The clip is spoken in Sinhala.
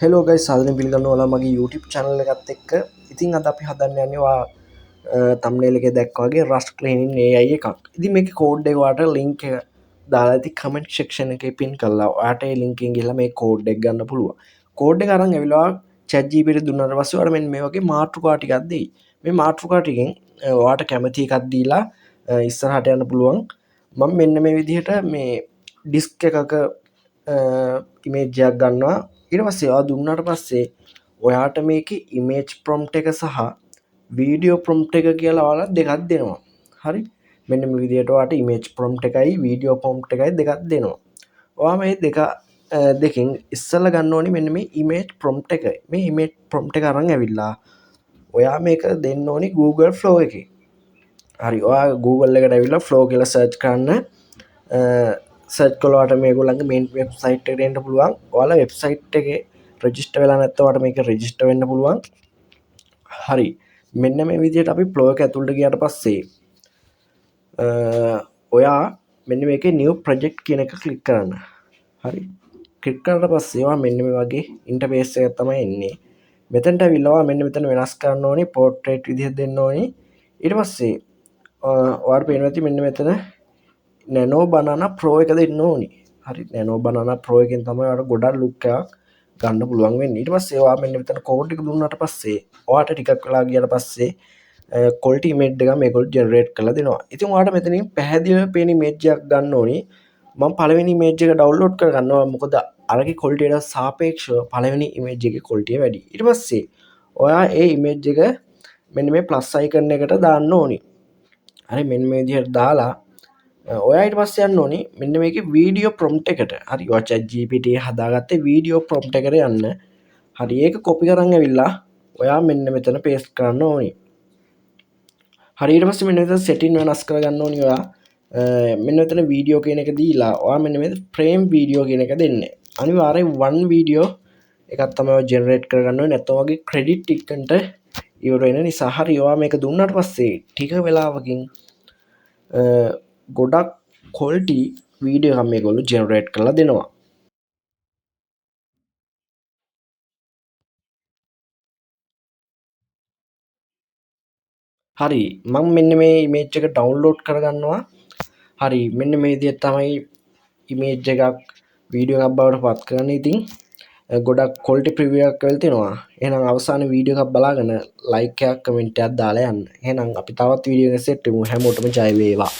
හෙලෝ ගයි සාධන පිළිගන්න ඔලා මගේ YouTube චැනල එකත් එක්ක ඉතින් අද අපි හදන්න යන්නවා තම්නේලක දැක්වාගේ රස් ක්ලේනින් ඒ අය එකක් ඉදි මේක කෝඩ් එකවාට ලිංක දාලා ඇති කමෙන්ට් ශක්ෂණ එක පින් කල්ලා ආට ලින්කින් ගිල මේ කෝඩ් එක් ගන්න පුළුව කෝඩ් කරන්න ඇවිලා චැජ්ජීපිට දුන්නට පස්සවට මෙන් මේ වගේ මාතෘකාටිකක්දේ මේ මාතෘකාටිකෙන් වාට කැමති එකක්දීලා ඉස්සරහට යන්න පුළුවන් මං මෙන්න මේ විදිහට මේ ඩිස්ක එකක ඉමේජ්ජයක් ගන්නවා ඉට පස්සේ දුන්නට පස්සේ ඔයාට මේක ඉමේජ් ප්‍රොම්ට් එක සහ වීඩියෝ ප්‍රොම්ට් එක කියලා වාලා දෙකක් දෙනවා හරි මෙන්න විදිටවාට ඉමේජ් ප්‍රොම්ට් එකයි වීඩියෝ පොම්ට් එකයි දෙකක් දෙනවා ඔයා මේ දෙක දෙකින් ඉස්සල ගන්න ඕනි මෙන්න මේ ඉමේජ් ප්‍රොම්ට් එක මේ ඉමේජ් ප්‍රොම්ට් එක අරන් ඇවිල්ලා ඔයා මේක දෙන්න ඕනි Google ෆ්ලෝ එක හරි ඔයා Google එකට ඇවිල්ලා ෆ්ලෝ කියලා සර්ච් කරන්න සර්ච් කලවාට මේගොල්ලන්ගේ මේන් වෙබ්සයිට් එකට එන්න පුළුවන් ඔයාලා වෙබ්සයිට් එකේ රෙජිස්ටර් වෙලා නැත්නම් මේක රෙජිස්ටර් වෙන්න පුළුවන් හරි මෙන්න මේ විදිහට අපි ෆ්ලෝ එක ඇතුළට ගියාට පස්සේ ඔයා මෙන්න මේකේ new project කියන එක ක්ලික් කරන්න හරි ක්ලික් කරලා පස්සේ ඔයා මෙන්න මේ වගේ ඉන්ටර්ෆේස් එකක් තමයි එන්නේ මෙතනට ඇවිල්ලා ඔයා මෙන්න මෙතන වෙනස් කරන්න ඕනි පෝර්ට්‍රේට් විදිහට දෙන්න ඕනි ඊට පස්සේ ඔයාට පේනවා ඇති මෙන්න මෙතන නැනෝ බනන ප්‍රෝ එක දෙන්න ඕනි හරි නැනෝ බනන ප්‍රෝ එකෙන් තමයි ඔයාලට ගොඩක් ලුක් එකක් ගන්න පුළුවන් වෙන්නේ ඊට පස්සේ ඔයා මෙන්න මෙතන කෝඩ් එක දුන්නාට පස්සේ ඔයාට ටිකක් වෙලා ගියාට පස්සේ ක්වොලිටි ඉමේජ් එක මේගොල්ලෝ ජෙනරේට් කරලා දෙනවා ඉතින් ඔයාට මෙතනින් පැහැදිලිව පේන ඉමේජ් එකක් ගන්න ඕනි මම පළවෙනි ඉමේජ් එක ඩවුන්ලෝඩ් කර ගන්නවා මොකද අරගේ ක්වොලිටියට සාපේක්ෂව පළවෙනි ඉමේජ් එකේ ක්වොලිටිය වැඩි ඊට පස්සේ ඔයා ඒ ඉමේජ් එක මෙන්න මේ ප්ලස් අයිකන් එකට දාන්න ඕනි හරි මෙන්න මේ විදිහට දාලා ඔයාට පස්ස යන්න ඕනි මෙන්න මේක වීඩියෝ ප්‍රොම්ට් එකට හරි ChatGPT හදාගත්තේ වීඩියෝ ප්‍රොම්ට් එකට යන්න හරි ඒක කොපි කරන් ඇවිල්ලා ඔයා මෙන්න මෙතන පේස්ට් කරන්න ඕනි හරි ඊට පස්සේ මෙන්න මෙතන සෙටින් වෙනස් කරගන්න ඕනි ඔයා මෙන්න මෙතන වීඩියෝ කියන එක දීලා ඔයා මෙන්න මේ ෆ්‍රේම් වීඩියෝ කියන එක දෙන්න අනිවාර්යෙන් 1 වීඩියෝ එකක් තමයි ඔයා ජෙනරේට් කරගන්න ඕනේ නැත්නම් වගේ ක්‍රෙඩිට් ටිකන්ට ඉවර වෙන නිසා හරි ඔයා මේක දුන්නාට පස්සේ ටික වෙලාවකින් ගොඩක් කොල්ටි වීඩියෝ එකක් මේගොල්ලෝ ජෙනරේට් කරලා දෙනවා හරි මම මෙන්න මේ ඉමේජ් එක ඩවුන්ලෝඩ් කරගන්නවා හරි මෙන්න මේ විදිහට තමයි ඉමේජ් එකක් වීඩියෝ එකක් බවට පත් කරන්න ඉතින් ගොඩක් කොල්ටි ප්‍රිවියු එකක් වෙලා තිනවා එහෙනම් අවසාන වීඩියෝ එකක් බලාගෙන ලයික් එකක් කමෙන්ට් එකක් දාලා යන්න එහෙනම් අපි තවත් වීඩියෝ එකක් සෙට් වෙමු හැමෝටම ජය වේවා